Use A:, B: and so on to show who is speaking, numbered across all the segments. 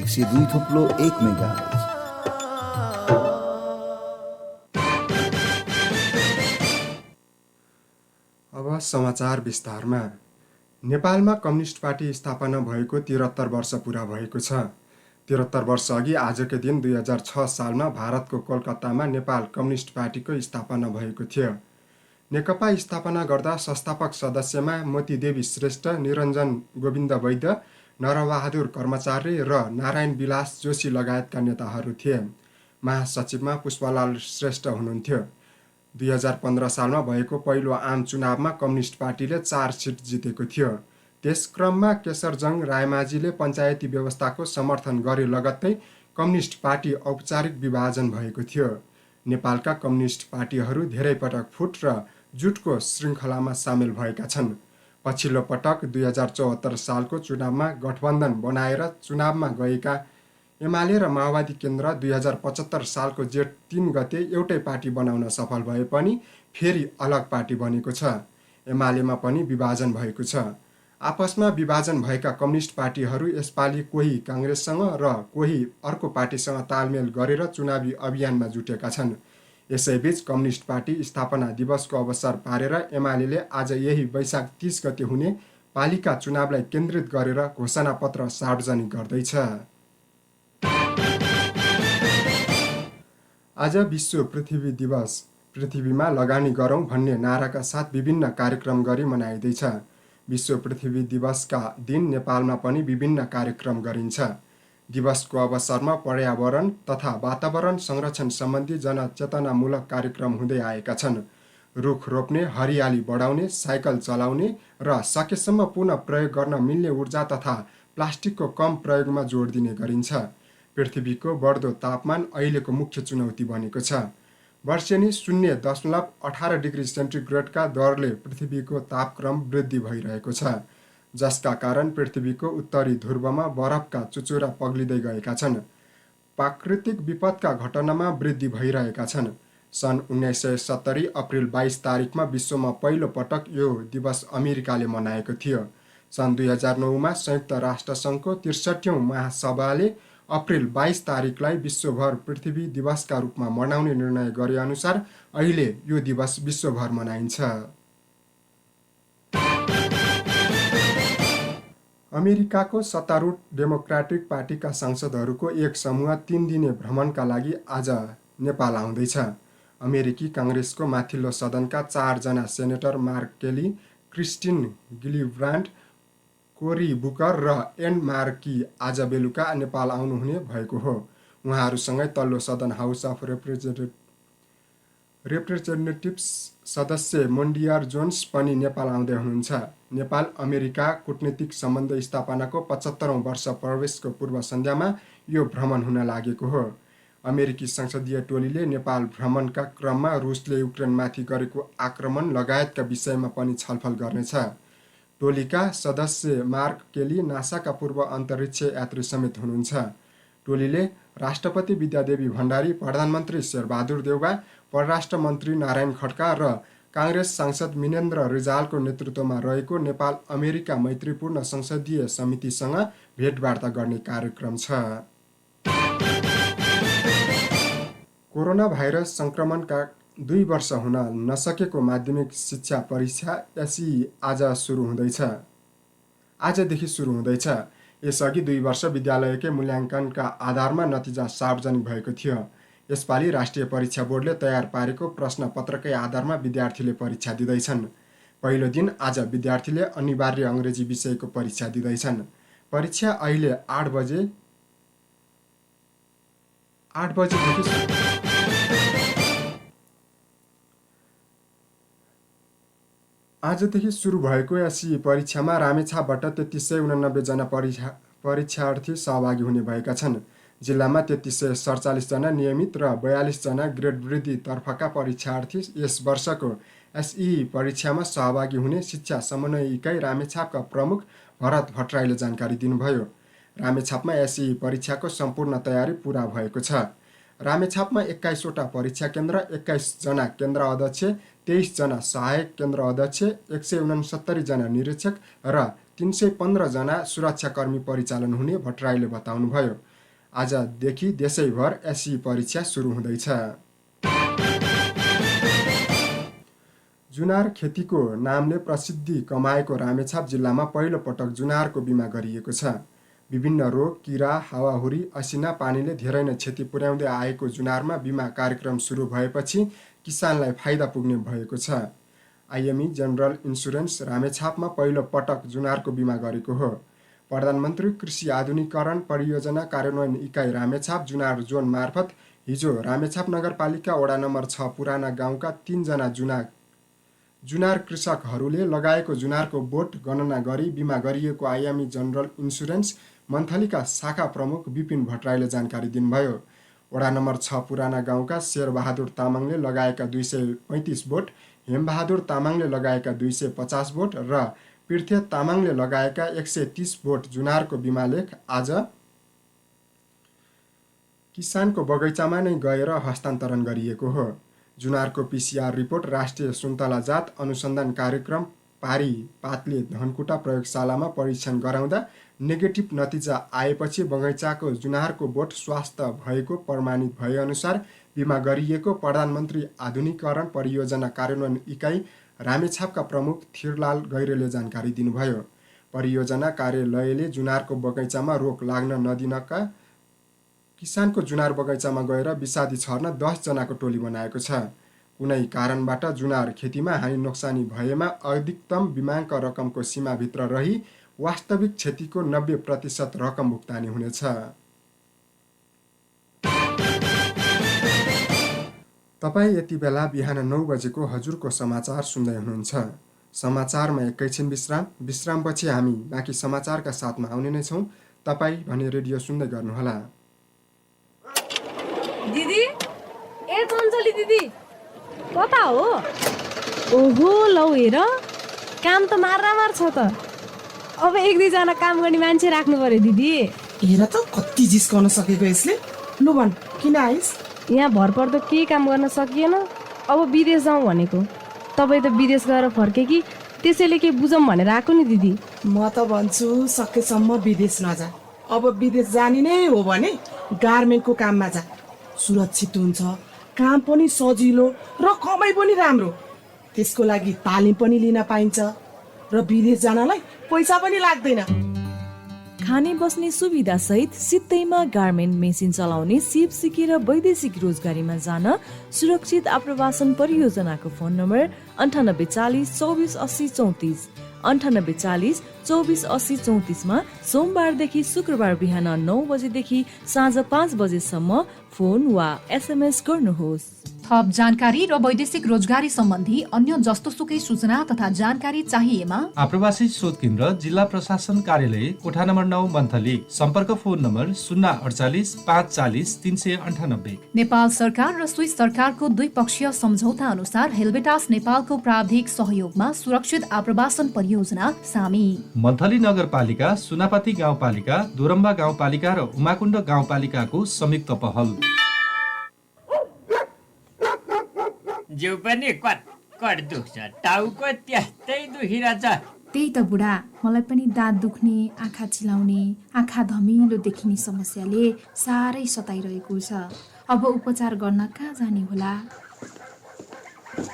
A: 102.1 megahertz.
B: अब समाचार विस्तारमा। नेपालमा कम्युनिस्ट पार्टी स्थापना भएको 73 वर्ष पुरा भएको छ। 73 वर्ष अघि आजकै दिन 2006 सालमा भारतको कोलकातामा नेपाल कम्युनिस्ट पार्टीको स्थापना भएको थियो। नेकपा स्थापना गर्दा संस्थापक सदस्यमा मोतीदेवी श्रेष्ठ, निरञ्जन गोविन्द वैद्य, नरबहादुर कर्मचारी र नारायण विलास जोशी लगायतका नेताहरू थिए। महासचिवमा पुष्पलाल श्रेष्ठ हुनुहुन्थ्यो। 2015 सालमा भएको पहिलो आम चुनावमा कम्युनिस्ट पार्टीले 4 सिट जितेको थियो। त्यस क्रममा केशरजङ रायमाझीले पञ्चायती व्यवस्थाको समर्थन गरे लगत्तै कम्युनिस्ट पार्टी औपचारिक विभाजन भएको थियो। नेपालका कम्युनिस्ट पार्टीहरू धेरै पटक फुट र जुटको श्रृङ्खलामा सामेल भएका छन्। पछिल्लो पटक 2074 सालको चुनावमा गठबन्धन बनाएर चुनावमा गएका एमाले र माओवादी केन्द्र 2075 सालको जेठ 3 गते एउटै पार्टी बनाउन सफल भए पनि फेरि अलग पार्टी बनेको छ। एमालेमा पनि विभाजन भएको छ। आपसमा विभाजन भएका कम्युनिस्ट पार्टीहरू यसपालि कोही काङ्ग्रेससँग र कोही अर्को पार्टीसँग तालमेल गरेर चुनावी अभियानमा जुटेका छन्। यसैबीच कम्युनिस्ट पार्टी स्थापना दिवसको अवसर पारेर एमालेले आज यही वैशाख 30 गते हुने पालिका चुनावलाई केन्द्रित गरेर घोषणापत्र सार्वजनिक गर्दैछ। आज विश्व पृथ्वी दिवस। पृथ्वीमा लगानी गरौँ भन्ने नाराका साथ विभिन्न कार्यक्रम गरी मनाइँदैछ। विश्व पृथ्वी दिवसका दिन नेपालमा पनि विभिन्न कार्यक्रम गरिन्छ। दिवसको अवसरमा पर्यावरण तथा वातावरण संरक्षण सम्बन्धी जनचेतनामूलक कार्यक्रम हुँदै आएका छन्। रुख रोप्ने, हरियाली बढाउने, साइकल चलाउने र सकेसम्म पुनः प्रयोग गर्न मिल्ने ऊर्जा तथा प्लास्टिकको कम प्रयोगमा जोड दिने गरिन्छ। पृथ्वीको बढ्दो तापमान अहिलेको मुख्य चुनौती बनेको छ। वर्षेनी 0.18 डिग्री सेन्टिग्रेडका दरले पृथ्वीको तापक्रम वृद्धि भइरहेको छ, जसका कारण पृथ्वीको उत्तरी ध्रुवमा बरफका चुचुरा पग्लिँदै गएका छन्। प्राकृतिक विपदका घटनामा वृद्धि भइरहेका छन्। सन् 1970 अप्रिल 22 तारिकमा विश्वमा पहिलो पटक यो दिवस अमेरिकाले मनाएको थियो। सन् 2009मा संयुक्त राष्ट्रसङ्घको 63औं महासभाले अप्रिल 22 तारिकलाई विश्वभर पृथ्वी दिवसका रूपमा मनाउने निर्णय गरे अनुसार अहिले यो दिवस विश्वभर मनाइन्छ। अमेरिकाको सत्तारूढ डेमोक्रेटिक पार्टीका सांसदहरूको एक समूह 3 दिने भ्रमणका लागि आज नेपाल आउँदैछ। अमेरिकी काङ्ग्रेसको माथिल्लो सदनका 4 जना सेनेटर मार्क केली, क्रिस्टिन गिलिब्रान्ड, कोरी बुकर र एन मार्की आज बेलुका नेपाल आउनुहुने भएको हो। उहाँहरूसँगै तल्लो सदन हाउस अफ रिप्रेजेन्टेटिभ्स सदस्य मोन्डियर जोन्स पनि नेपाल आउँदै हुनुहुन्छ। नेपाल अमेरिका कूटनीतिक सम्बन्ध स्थापनाको 75औं वर्ष प्रवेशको पूर्व सन्ध्यामा यो भ्रमण हुन लागेको हो। अमेरिकी संसदीय टोलीले नेपाल भ्रमणका क्रममा रुसले युक्रेनमाथि गरेको आक्रमण लगायतका विषयमा पनि छलफल गर्नेछ। टोलीका सदस्य मार्क केली नासाका पूर्व अन्तरिक्ष यात्री समेत हुनुहुन्छ। टोलीले राष्ट्रपति विद्यादेवी भण्डारी, प्रधानमन्त्री शेरबहादुर देउवा, परराष्ट्र मन्त्री नारायण खड्का र काङ्ग्रेस सांसद मिनेन्द्र रिजालको नेतृत्वमा रहेको नेपाल अमेरिका मैत्रीपूर्ण संसदीय समितिसँग भेटवार्ता गर्ने कार्यक्रम छ। कोरोना भाइरस सङ्क्रमणका 2 वर्ष हुन नसकेको माध्यमिक शिक्षा परीक्षा एसई आजदेखि सुरु हुँदैछ। यसअघि 2 वर्ष विद्यालयकै मूल्याङ्कनका आधारमा नतिजा सार्वजनिक भएको थियो। यसपालि राष्ट्रिय परीक्षा बोर्डले तयार पारेको प्रश्न पत्रकै आधारमा विद्यार्थीले परीक्षा दिँदैछन्। पहिलो दिन आज विद्यार्थीले अनिवार्य अङ्ग्रेजी विषयको परीक्षा दिँदैछन्। परीक्षा अहिले 8 बजेदेखि आजदेखि सुरु भएको एसई परीक्षामा रामेछापबाट 3389 जना परीक्षार्थी सहभागी हुने भएका छन्। जिल्लामा 3347 जना नियमित र 42 जना ग्रेड वृद्धि तर्फका परीक्षार्थी यस वर्षको एसई परीक्षामा सहभागी हुने शिक्षा समन्वय इकाइ रामेछापका प्रमुख भरत भट्टराईले जानकारी दिनुभयो। रामेछापमा एसई परीक्षाको सम्पूर्ण तयारी पूरा भएको छ। रामेछापमा 21 वटा परीक्षा केन्द्र, 21 जना केन्द्र अध्यक्ष, 23 जना सहायक केन्द्र अध्यक्ष, 169 जना निरीक्षक र 315 जना सुरक्षाकर्मी परिचालन हुने भट्टराईले बताउनुभयो। आजदेखि देशैभर एसई परीक्षा सुरु हुँदैछ। जुनार खेतीको नामले प्रसिद्धि कमाएको रामेछाप जिल्लामा पहिलो पटक जुनारको बिमा गरिएको छ। विभिन्न रोग, किरा, हावाहुरी, असिना पानीले धेरै नै क्षति पुर्याउँदै आएको जुनारमा बिमा कार्यक्रम सुरु भएपछि किसानलाई फाइदा पुग्ने भएको छ। आइएमई जनरल इन्सुरेन्स रामेछापमा पहिलो पटक जुनारको बिमा गरेको हो। प्रधानमन्त्री कृषि आधुनिकीकरण परियोजना कार्यान्वयन इकाइ रामेछाप जुनार जोन मार्फत हिजो रामेछाप नगरपालिका वडा नम्बर 6 पुराना गाउँका 3 जना जुनार कृषकहरूले लगाएको जुनारको बोट गणना गरी बिमा गरिएको आइएमई जनरल इन्सुरेन्स मन्थलीका शाखा प्रमुख विपिन भट्टराईले जानकारी दिनुभयो। वडा नम्बर 6 पुराना गाउँका शेरबहादुर तामाङले लगाएका 235 बोट, हेमबहादुर तामाङले लगाएका 250 बोट र पृथ्वी तामाङले लगाएका 130 बोट जुनारको बिमालेख आज किसानको बगैँचामा नै गएर हस्तान्तरण गरिएको हो। जुनारको पिसिआर रिपोर्ट राष्ट्रिय सुन्तला जात अनुसन्धान कार्यक्रम पारी पातले धनकुटा प्रयोगशालामा परीक्षण गराउँदा नेगेटिभ नतिजा आएपछि बगैँचाको जुनारको बोट स्वास्थ्य भएको प्रमाणित भएअनुसार बिमा गरिएको प्रधानमन्त्री आधुनिकीकरण परियोजना कार्यान्वयन इकाइ रामेछापका प्रमुख थिरलाल गैरेले जानकारी दिनुभयो। परियोजना कार्यालयले जुनारको बगैँचामा रोग लाग्न नदिनका किसानको जुनार बगैँचामा गएर विषादी छर्न 10 जनाको टोली बनाएको छ। कुनै कारणबाट जुनार खेतीमा हानि नोक्सानी भएमा अधिकतम बिमाङ्क रकमको सीमाभित्र रही वास्तविक क्षतिको 90% रकम भुक्तानी हुनेछ। तपाईँ यति बेला बिहान 9 बजेको हजुरको समाचार सुन्दै हुनुहुन्छ। समाचारमा एकैछिन विश्रामपछि हामी बाँकी समाचारका साथमा आउने नै छौँ। तपाईँ भने रेडियो सुन्दै गर्नुहोला।
A: दिदी, ए चञ्चली दिदी, कता हो? ओहो, लौ हेर, काम त मार छ त। अब 1-2 जना काम गर्ने मान्छे राख्नु पर्यो दिदी।
C: हेर त कति जिस्काउन सकेको यसले। लु भन, किन आइस?
A: यहाँ भरपर्दो केही काम गर्न सकिएन, अब विदेश जाउँ भनेको। तपाईँ त विदेश गएर फर्के कि त्यसैले के बुझौँ भनेर आएको नि दिदी।
C: म त भन्छु सकेसम्म विदेश नजा। अब विदेश जाने नै हो भने गार्मेन्टको काममा जा। सुरक्षित हुन्छ, काम पनि सजिलो र कमाइ पनि राम्रो। त्यसको लागि तालिम पनि लिन पाइन्छ र विदेश जानलाई पैसा पनि लाग्दैन।
D: खाने बस्ने सुविधा सहित सित्तैमा गार्मेन्ट मेसिन चलाउने सिप सिकेर वैदेशिक रोजगारीमा जान सुरक्षित आप्रवासन परियोजनाको फोन नम्बर 9840 24 80 34 9840 24 80 34 मा सोमबारदेखि शुक्रबार बिहान 9 बजेदेखि साँझ 5 बजेसम्म फोन वा एसएमएस गर्नुहोस्।
E: थप जानकारी र वैदेशिक रोजगारी सम्बन्धी अन्य जस्तो सुकै सूचना तथा जानकारी चाहिएमा
F: आप्रवासी शोध केन्द्र जिल्ला प्रशासन कार्यालय कोठा नम्बर 9 मन्थली, सम्पर्क फोन नम्बर 048 540 398।
E: नेपाल सरकार र स्विस सरकारको द्विपक्षीय सम्झौता अनुसार हेल्वेटास नेपालको प्राविधिक सहयोगमा सुरक्षित आप्रवासन परियोजना सामी,
F: मन्थली नगरपालिका, सुनापति गाउँपालिका, दोरम्बा गाउँपालिका र उमाकुण्ड गाउँपालिकाको संयुक्त पहल।
G: जिउ पनि कट दुख्छ, टाउको त्यस्तै दुखिरहेछ।
H: त्यही त बुढा, मलाई पनि दाँत दुख्ने, आँखा चिलाउने, आँखा धमिलो देखिने समस्याले साह्रै सताइरहेको छ। अब उपचार गर्न कहाँ जाने होला?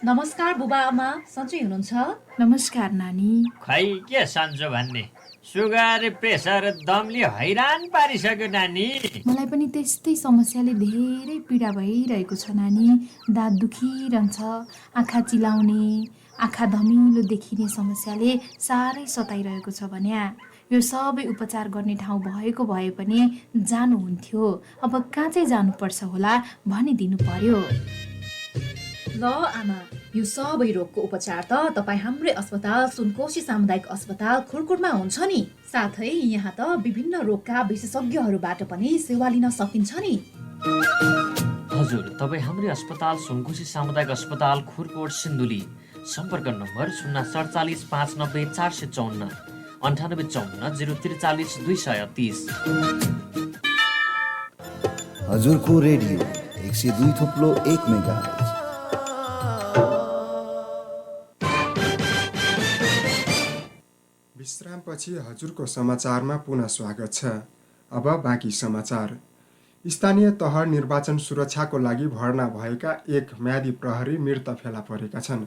E: नमस्कार बुबा आमा, सन्चै हुनुहुन्छ?
H: नमस्कार नानी।
G: खै के सन्चो भन्ने, सुगर प्रेसर दमले हैरान पारिसक्यो नानी।
H: मलाई पनि त्यस्तै समस्याले धेरै पीडा भइरहेको छ नानी। दाँत दुखिरहन्छ, आँखा चिलाउने, आँखा धमिलो देखिने समस्याले साह्रै सताइरहेको छ भने यो सबै उपचार गर्ने ठाउँ भएको भए पनि जानुहुन्थ्यो। अब कहाँ चाहिँ जानुपर्छ होला भनिदिनु पर्यो।
E: ल आमा, यो सबै रोगको उपचार त तपाईँ हाम्रै अस्पताल सुनकोशी सामुदायिक अस्पताल खुरकुटमा हुन्छ नि। साथै यहाँ त विभिन्न रोगका विशेषज्ञहरूबाट पनि सेवा लिन सकिन्छ नि।
G: हजुर, तपाईँ हाम्रै अस्पताल सुनकोशी सामुदायिक अस्पताल खुरकोट सिन्धुली, सम्पर्क नम्बर 047 590 454 9854 043 230।
I: हजुरको रेडियो 102.1 मेगाहर्ज।
B: विश्रामपछि हजुरको समाचारमा पुनः स्वागत छ। अब बाँकी समाचार। स्थानीय तह निर्वाचन सुरक्षाको लागि भर्ना भएका एक म्यादी प्रहरी मृत फेला परेका छन्।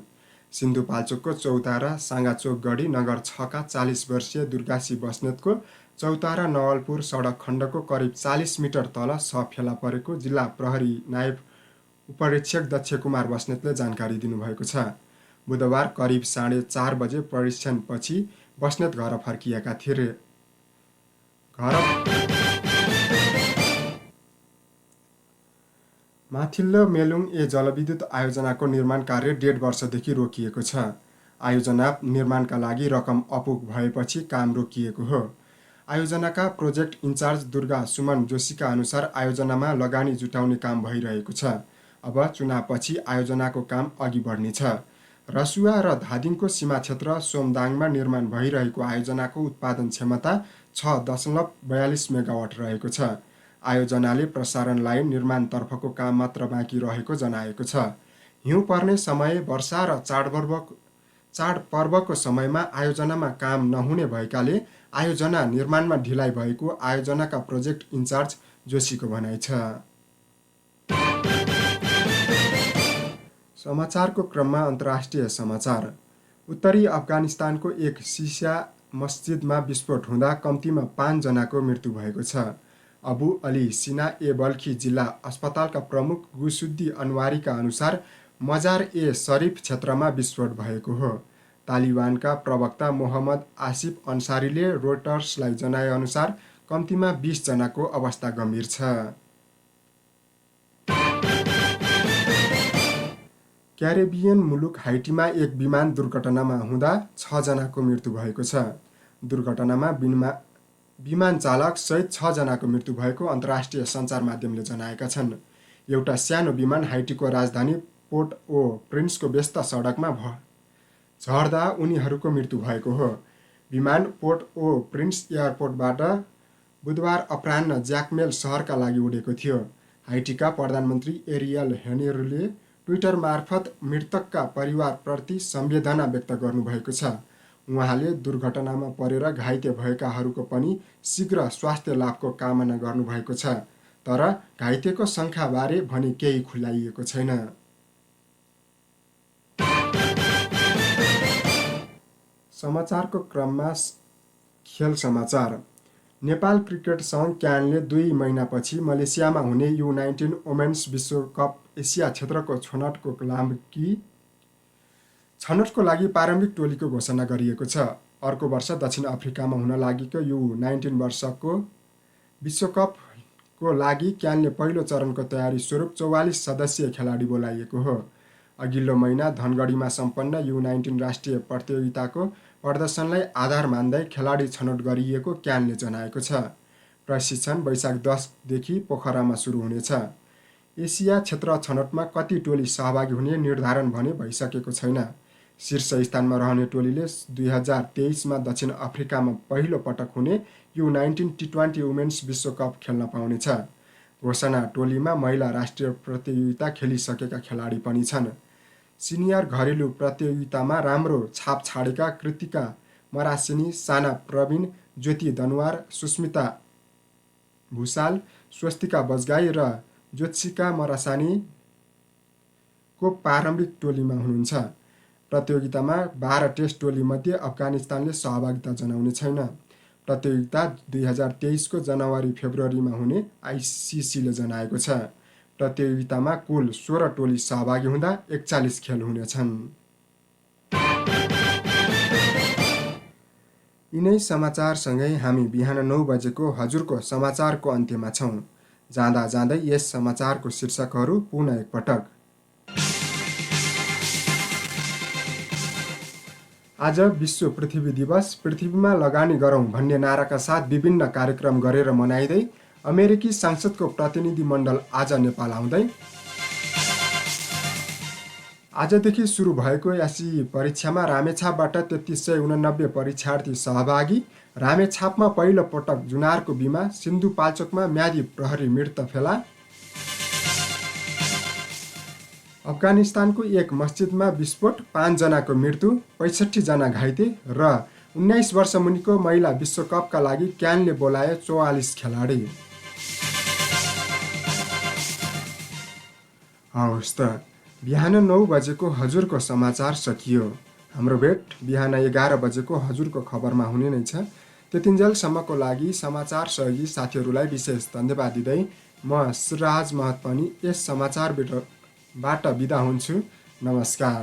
B: सिन्धुपाल्चोकको चौतारा साँगाचोक गढी नगर 6 का 40 वर्षीय दुर्गासी बस्नेतको चौतारा नवलपुर सडक खण्डको करिब 40 मिटर तल शव फेला परेको जिल्ला प्रहरी नायब उपरीक्षक दक्ष कुमार बस्नेतले जानकारी दिनुभएको छ। बुधबार करिब 4:30 बजे परीक्षणपछि बस्नेत घर फर्किएका थिए। माथिल्लो मेलुङ ए जलविद्युत आयोजनाको निर्माण कार्य 1.5 वर्षदेखि रोकिएको छ। आयोजना निर्माणका लागि रकम अपुग भएपछि काम रोकिएको हो। आयोजनाका प्रोजेक्ट इन्चार्ज दुर्गा सुमन जोशीका अनुसार आयोजनामा लगानी जुटाउने काम भइरहेको छ। अब चुनावपछि आयोजनाको काम अघि बढ्नेछ। रसुवा र धादिङको सीमा क्षेत्र सोमदाङमा निर्माण भइरहेको आयोजनाको उत्पादन क्षमता 6.42 मेगावाट रहेको छ। आयोजनाले प्रसारण लाइन निर्माणतर्फको काम मात्र बाँकी रहेको जनाएको छ। हिउँ पर्ने समय, वर्षा र चाडपर्वको समयमा आयोजनामा काम नहुने भएकाले आयोजना निर्माणमा ढिलाइ भएको आयोजनाका प्रोजेक्ट इन्चार्ज जोशीको भनाइ छ। समाचारको क्रममा अन्तर्राष्ट्रिय समाचार। उत्तरी अफगानिस्तानको एक सिया मस्जिदमा विस्फोट हुँदा कम्तीमा 5 जनाको मृत्यु भएको छ। अबु अली सिना ए बल्खी जिल्ला अस्पतालका प्रमुख गुसुद्दी अनवारीका अनुसार मजार ए शरीफ क्षेत्रमा विस्फोट भएको हो। तालिबानका प्रवक्ता मोहम्मद आसिफ अन्सारीले रोयटर्सलाई जनाएअनुसार कम्तीमा 20 जनाको अवस्था गम्भीर छ। क्यारेबियन मुलुक हाइटीमा एक विमान दुर्घटनामा हुँदा 6 जनाको मृत्यु भएको छ। दुर्घटनामा विमान चालक सहित 6 जनाको मृत्यु भएको अन्तर्राष्ट्रिय सञ्चार माध्यमले जनाएका छन्। एउटा सानो विमान हाइटीको राजधानी पोर्ट ओ प्रिन्सको व्यस्त सडकमा झर्दा उनीहरूको मृत्यु भएको हो। विमान पोर्ट ओ प्रिन्स एयरपोर्टबाट बुधबार अपराह्न ज्याकमेल सहरका लागि उडेको थियो। हाइटीका प्रधानमन्त्री एरियल हेनरीले ट्विटर मार्फत मृतकका परिवारप्रति संवेदना व्यक्त गर्नुभएको छ। उहाँले दुर्घटनामा परेर घाइते भएकाहरूको पनि शीघ्र स्वास्थ्य लाभको कामना गर्नुभएको छ। तर घाइतेको सङ्ख्याबारे भने केही खुलाइएको छैन। समाचारको क्रममा खेल समाचार। नेपाल क्रिकेट सङ्घ क्यानले 2 महिनापछि मलेसियामा हुने U19 वुमेन्स विश्वकप एसिया क्षेत्रको छनौटको लागि प्रारम्भिक टोलीको घोषणा गरिएको छ। अर्को वर्ष दक्षिण अफ्रिकामा हुन लागेको U19 वर्षको विश्वकपको लागि क्यानले पहिलो चरणको तयारी स्वरूप 44 सदस्यीय खेलाडी बोलाइएको हो। अघिल्लो महिना धनगढीमा सम्पन्न U19 राष्ट्रिय प्रतियोगिताको प्रदर्शनलाई आधार मान्दै खेलाडी छनौट गरिएको क्यानले जनाएको छ। प्रशिक्षण वैशाख 10 देखि पोखरामा सुरु हुनेछ। एसिया क्षेत्र छनौटमा कति टोली सहभागी हुने निर्धारण भने भइसकेको छैन। शीर्ष स्थानमा रहने टोलीले 2023मा दक्षिण अफ्रिकामा पहिलो पटक हुने U19 T20 वुमेन्स विश्वकप खेल्न पाउनेछ। घोषणा टोलीमा महिला राष्ट्रिय प्रतियोगिता खेलिसकेका खेलाडी पनि छन्। सिनियर घरेलु प्रतियोगितामा राम्रो छाप छाडेका कृतिका मरासिनी, साना प्रवीण, ज्योति दनवार, सुस्मिता भूषाल, स्वस्तिका बजगाई र ज्योत्सिका मरासानीको प्रारम्भिक टोलीमा हुनुहुन्छ। प्रतियोगितामा 12 टेस्ट टोलीमध्ये अफगानिस्तानले सहभागिता जनाउने छैन। प्रतियोगिता 2023को जनवरी-फेब्रुअरीमा हुने आइसिसीले जनाएको छ। प्रतियोगितामा कुल 16 टोली सहभागी हुँदा 41 खेल हुनेछन्। यिनै समाचारसँगै हामी बिहान 9 बजेको हजुरको समाचारको अन्त्यमा छौँ। जाँदा जाँदै यस समाचारको शीर्षकहरू पुनः एकपटक। आज विश्व पृथ्वी दिवस। पृथ्वीमा लगानी गरौँ भन्ने नाराका साथ विभिन्न कार्यक्रम गरेर मनाइँदै अमेरिकी संसदको प्रतिनिधि मण्डल आज नेपाल आउँदै। आजदेखि सुरु भएको एसई परीक्षामा रामेछापबाट 3389 परीक्षार्थी सहभागी। रामेछापमा पहिलो पटक जुनारको बिमा। सिन्धुपाल्चोकमा म्यादी प्रहरी मृत फेला। अफगानिस्तानको एक मस्जिदमा विस्फोट, 5 जनाको मृत्यु, 65 जना घाइते र 19 वर्ष मुनिको महिला विश्वकपका लागि क्यानले बोलाए 44 खेलाडी। हवस् त, बिहान 9 बजेको हजुरको समाचार सकियो। हाम्रो भेट बिहान 11 बजेको हजुरको खबरमा हुने नै छ। त्यतिन्जेलसम्मको लागि समाचार सहयोगी साथीहरूलाई विशेष धन्यवाद दिँदै म सुराज महत पनि यस समाचारबाट बिदा हुन्छु। नमस्कार।